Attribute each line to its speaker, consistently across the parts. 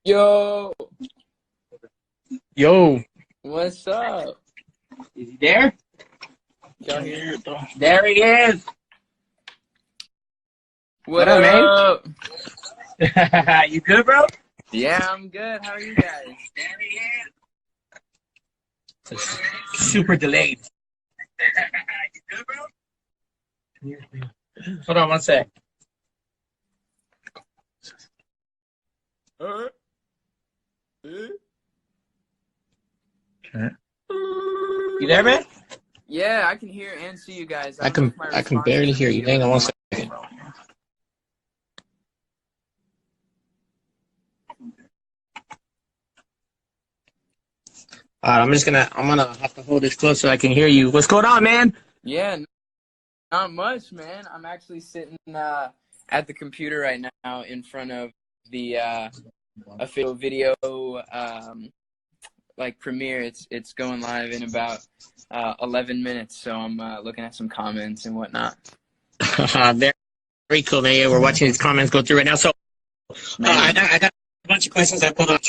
Speaker 1: Yo,
Speaker 2: Yo,
Speaker 1: what's up?
Speaker 2: is he there?
Speaker 1: Y'all here?
Speaker 2: There he is.
Speaker 1: What
Speaker 2: up, man?
Speaker 1: up?
Speaker 2: You good, bro?
Speaker 1: Yeah, I'm good. How are you guys?
Speaker 2: Super delayed. You good, bro? Hold on one sec.
Speaker 1: Uh,
Speaker 2: You there, man?
Speaker 1: Yeah, I can hear and see you guys.
Speaker 3: I
Speaker 1: don't know
Speaker 3: can
Speaker 1: if my
Speaker 3: I can
Speaker 1: response
Speaker 3: barely
Speaker 1: is
Speaker 3: hear you.
Speaker 1: gonna be
Speaker 3: Hang on
Speaker 1: able
Speaker 3: one
Speaker 1: to-
Speaker 3: second. I'm gonna have to hold this close so I can hear you. What's going on, man?
Speaker 1: Yeah, not much, man. I'm actually sitting at the computer right now in front of the official video like premiere. It's going live in about 11 minutes, so I'm looking at some comments and whatnot.
Speaker 3: Very cool, man. Yeah, we're watching these comments go through right now. So I got a bunch of questions I pulled on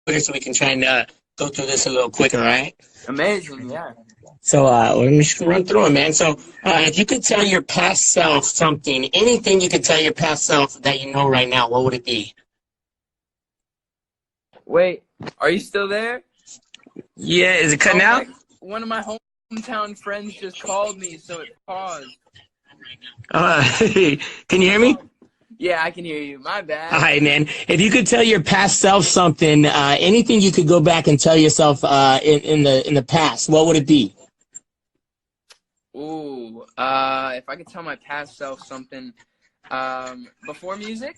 Speaker 3: Twitter so we can try and go through this a little quicker, all right?
Speaker 1: Amazing, yeah.
Speaker 3: So let me just run through it, man. So if you could tell your past self something, anything you could tell your past self that you know right now, what would it be?
Speaker 1: Wait, are you still there?
Speaker 3: Yeah, is it cutting out?
Speaker 1: One of my hometown friends just called me, so it paused.
Speaker 3: Can you hear me?
Speaker 1: Yeah, I can hear you. My bad.
Speaker 3: All right, man. If you could tell your past self something, anything you could go back and tell yourself in the past, what would it be?
Speaker 1: Ooh, if I could tell my past self something, before music?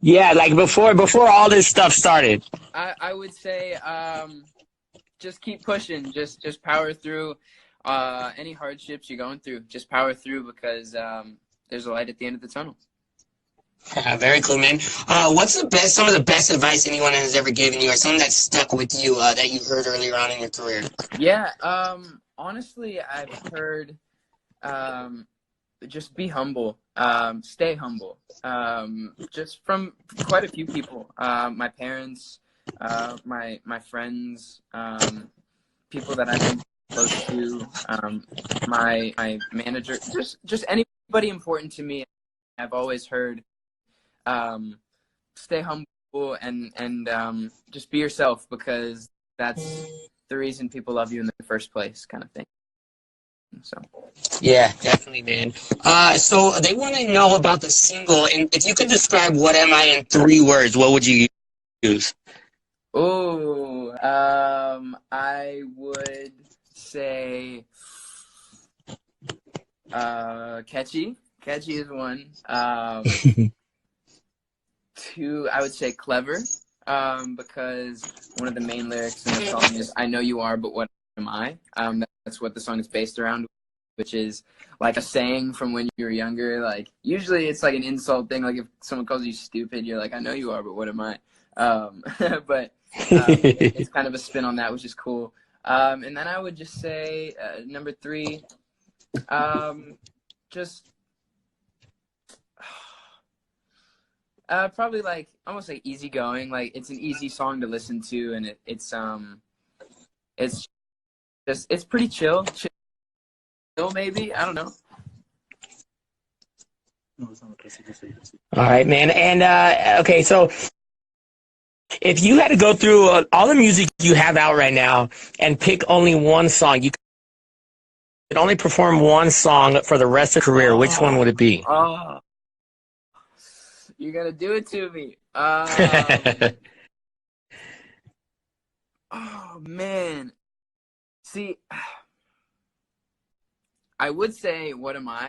Speaker 3: Yeah, like before all this stuff started.
Speaker 1: I would say, just keep pushing. Just power through. Any hardships you're going through, just power through because there's a light at the end of the tunnel.
Speaker 3: Very cool, man. What's some of the best advice anyone has ever given you, or something that stuck with you that you heard earlier on in your career?
Speaker 1: Yeah, honestly, I've heard just be humble, stay humble. Just from quite a few people, my parents, my friends, people that I've been close to, my manager, just anybody important to me. I've always heard, stay humble and just be yourself, because that's the reason people love you in the first place, kind of thing. So
Speaker 3: Yeah, definitely, man. So they want to know about the single, and if you could describe "What Am I" in 3 words, what would you use?
Speaker 1: oh, I would say catchy. Catchy is one. 2, I would say clever, because one of the main lyrics in the song is "I know you are, but what am I?" That's what the song is based around, which is like a saying from when you were younger. Like usually it's like an insult thing. Like if someone calls you stupid, you're like, "I know you are, but what am I?" But it's kind of a spin on that, which is cool. And then I would just say number 3, just probably like almost like easygoing. Like it's an easy song to listen to, and it's pretty chill maybe. I don't know.
Speaker 3: All right, man. And okay, so if you had to go through all the music you have out right now and pick only one song, you could only perform one song for the rest of your career, which one would it be?
Speaker 1: Oh, you're gonna do it to me. Oh man. See, I would say "What Am I?"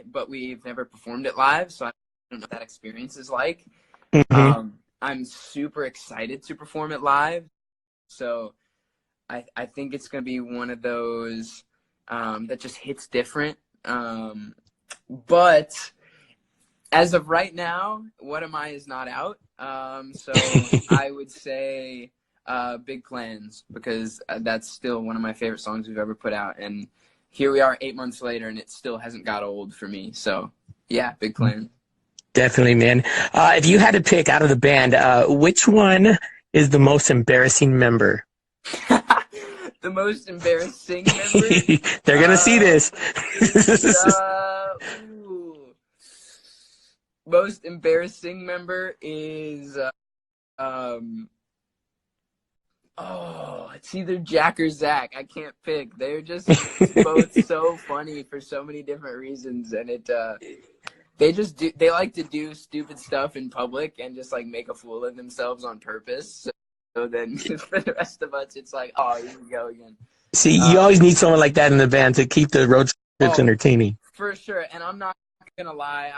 Speaker 1: but we've never performed it live, so I don't know what that experience is like. I'm super excited to perform it live, so I think it's gonna be one of those that just hits different. But as of right now, "What Am I" is not out, so I would say "Big Plans," because that's still one of my favorite songs we've ever put out, and here we are 8 months later, and it still hasn't got old for me. So, yeah, "Big Plans."
Speaker 3: Definitely, man. If you had to pick out of the band, which one is the most embarrassing member?
Speaker 1: The most embarrassing member?
Speaker 3: They're gonna see this.
Speaker 1: Ooh. Most embarrassing member is it's either Jack or Zach. I can't pick. They're just both so funny for so many different reasons, and they like to do stupid stuff in public and just like make a fool of themselves on purpose. So then for the rest of us, it's like, oh, here we go again.
Speaker 3: See, you always need someone like that in the band to keep the road trips entertaining.
Speaker 1: For sure, and I'm not gonna lie.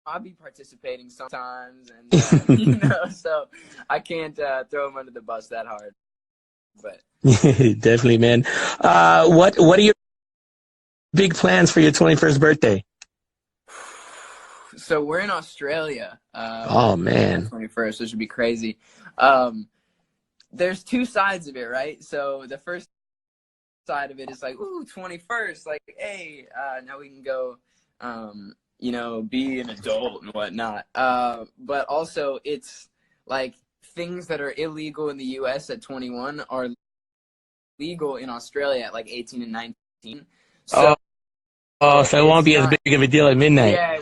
Speaker 1: I'll be participating sometimes, and so I can't throw them under the bus that hard. But
Speaker 3: definitely, man. What are your big plans for your 21st birthday?
Speaker 1: So we're in Australia.
Speaker 3: Oh man,
Speaker 1: 21st, which would be crazy. There's two sides of it, right? So the first side of it is like, ooh, 21st, like, hey, now we can go, be an adult and whatnot. But also it's like things that are illegal in the U.S. at 21 are legal in Australia at like 18 and 19. So,
Speaker 3: so it won't be as big of a deal at midnight.
Speaker 1: Yeah,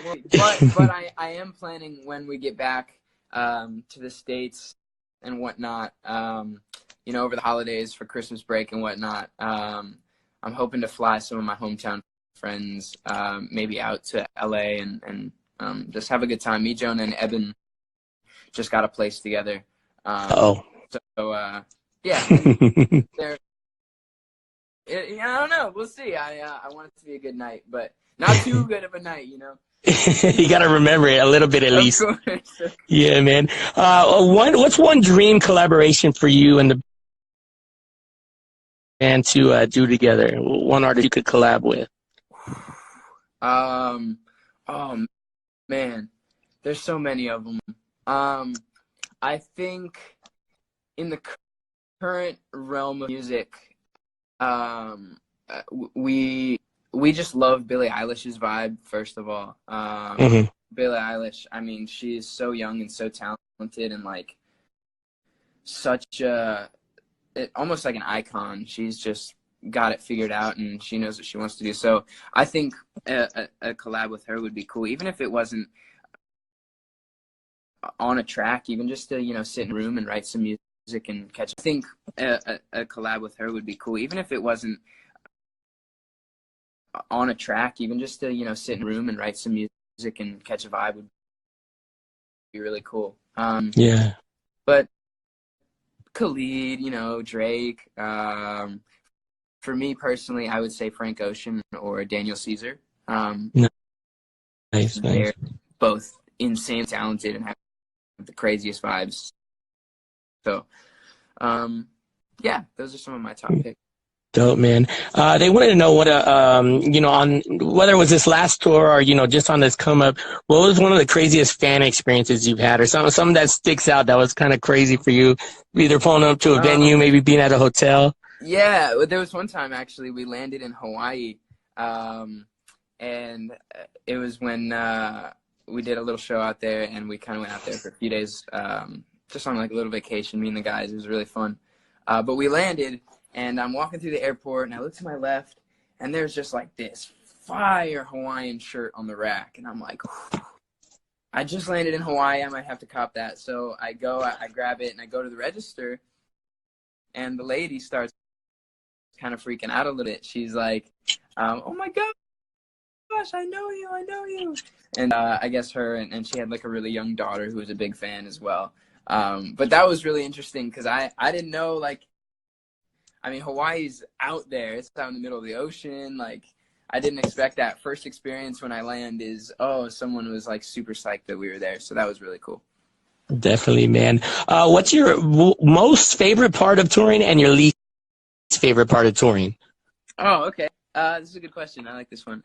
Speaker 1: but I am planning when we get back to the States and whatnot, over the holidays for Christmas break and whatnot. I'm hoping to fly some of my hometown friends maybe out to LA and just have a good time. Me, Jonah, and Eben just got a place together. Yeah, I don't know. We'll see. I want it to be a good night, but not too good of a night,
Speaker 3: You got to remember it a little bit at least.
Speaker 1: Of course.
Speaker 3: Yeah, man. What's one dream collaboration for you and the band to do together? One artist you could collab with.
Speaker 1: Oh man, there's so many of them. I think in the current realm of music, we just love Billie Eilish's vibe. First of all, Billie Eilish. I mean, she's so young and so talented, and like such almost like an icon. She's just got it figured out, and she knows what she wants to do. So I think a collab with her would be cool, even if it wasn't on a track, even just to sit in a room and write some music and catch. I think a collab with her would be cool, even if it wasn't on a track, even just to sit in a room and write some music and catch a vibe would be really cool.
Speaker 3: Yeah.
Speaker 1: But Khalid, Drake. For me personally, I would say Frank Ocean or Daniel Caesar.
Speaker 3: Nice.
Speaker 1: They're both insane talented and have the craziest vibes. So, those are some of my top picks.
Speaker 3: Dope, man. They wanted to know what on whether it was this last tour or just on this come up, what was one of the craziest fan experiences you've had, or something that sticks out that was kind of crazy for you, either pulling up to a venue, maybe being at a hotel.
Speaker 1: Yeah, there was one time actually we landed in Hawaii, and it was when we did a little show out there, and we kind of went out there for a few days, just on like a little vacation, me and the guys. It was really fun. But we landed, and I'm walking through the airport, and I look to my left, and there's just like this fire Hawaiian shirt on the rack, and I'm like, I just landed in Hawaii, I might have to cop that. So I go, I grab it, and I go to the register, and the lady starts kind of freaking out a little bit. She's like, oh my gosh, I know you. And I guess her, and she had like a really young daughter who was a big fan as well. But that was really interesting because I didn't know, Hawaii's out there. It's out in the middle of the ocean. Like, I didn't expect that. First experience when I land is, someone was like super psyched that we were there. So that was really cool.
Speaker 3: Definitely, man. What's your most favorite part of touring and your least favorite part of touring?
Speaker 1: Oh, okay. This is a good question. I like this one.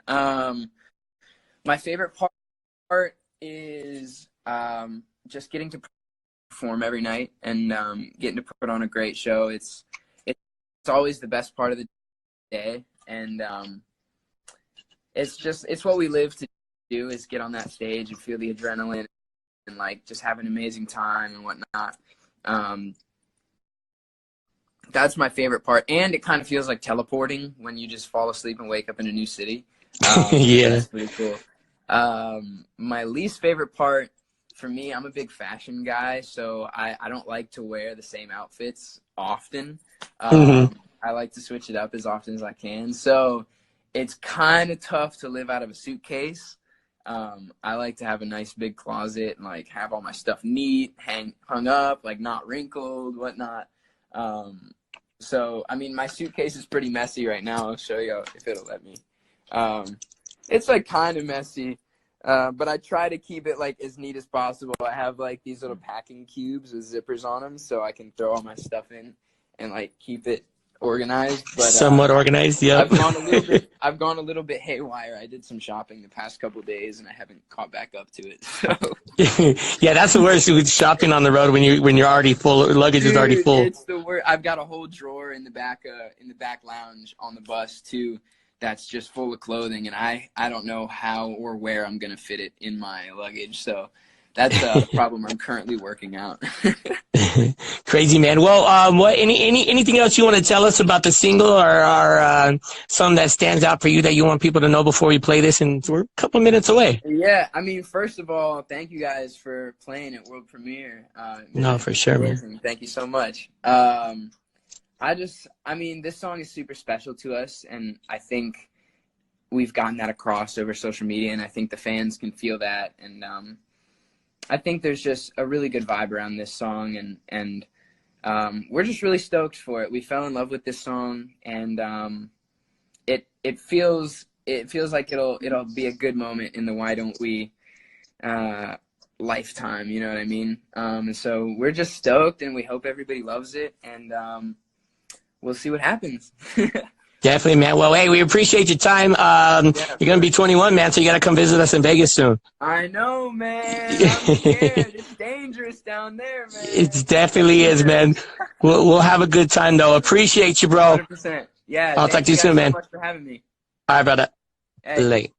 Speaker 1: My favorite part is just getting to perform every night and getting to put on a great show. It's always the best part of the day, and it's what we live to do is get on that stage and feel the adrenaline and like just have an amazing time and whatnot. That's my favorite part, and it kind of feels like teleporting when you just fall asleep and wake up in a new city.
Speaker 3: Yeah,
Speaker 1: that's pretty cool. My least favorite part for me, I'm a big fashion guy, so I don't like to wear the same outfits often. I like to switch it up as often as I can, so it's kind of tough to live out of a suitcase. I like to have a nice big closet and like have all my stuff neat, hung up, like not wrinkled, whatnot. So, I mean, my suitcase is pretty messy right now. I'll show you if it'll let me. It's like kind of messy, but I try to keep it like as neat as possible. I have like these little packing cubes with zippers on them so I can throw all my stuff in and like keep it organized. But
Speaker 3: somewhat organized. Yeah,
Speaker 1: I've gone a little bit haywire. I did some shopping the past couple days and I haven't caught back up to it. So
Speaker 3: yeah, that's the worst with shopping on the road when you're already full. Luggage is already full.
Speaker 1: It's the worst. I've got a whole drawer in the back lounge on the bus too. That's just full of clothing, and I don't know how or where I'm gonna fit it in my luggage. So that's a problem I'm currently working out.
Speaker 3: Crazy, man. Well, anything else you want to tell us about the single or something that stands out for you that you want people to know before we play this? And we're a couple minutes away.
Speaker 1: Yeah, I mean, first of all, thank you guys for playing at World Premiere.
Speaker 3: No, for sure, man.
Speaker 1: Thank you so much. I mean, this song is super special to us, and I think we've gotten that across over social media, and I think the fans can feel that. And I think there's just a really good vibe around this song, and we're just really stoked for it. We fell in love with this song, and it feels like it'll be a good moment in the Why Don't We lifetime, you know what I mean? And so we're just stoked, and we hope everybody loves it, and we'll see what happens.
Speaker 3: Definitely, man. Well, hey, we appreciate your time. You're going to be 21, man, so you got to come visit us in Vegas soon.
Speaker 1: I know, man. I'm scared. It's dangerous down there, man.
Speaker 3: It definitely is, man. We'll have a good time, though. Appreciate you, bro.
Speaker 1: 100%. Yeah.
Speaker 3: I'll talk to you soon, man.
Speaker 1: Thank you so much for having me.
Speaker 3: All right, brother.
Speaker 1: Hey.
Speaker 3: Late.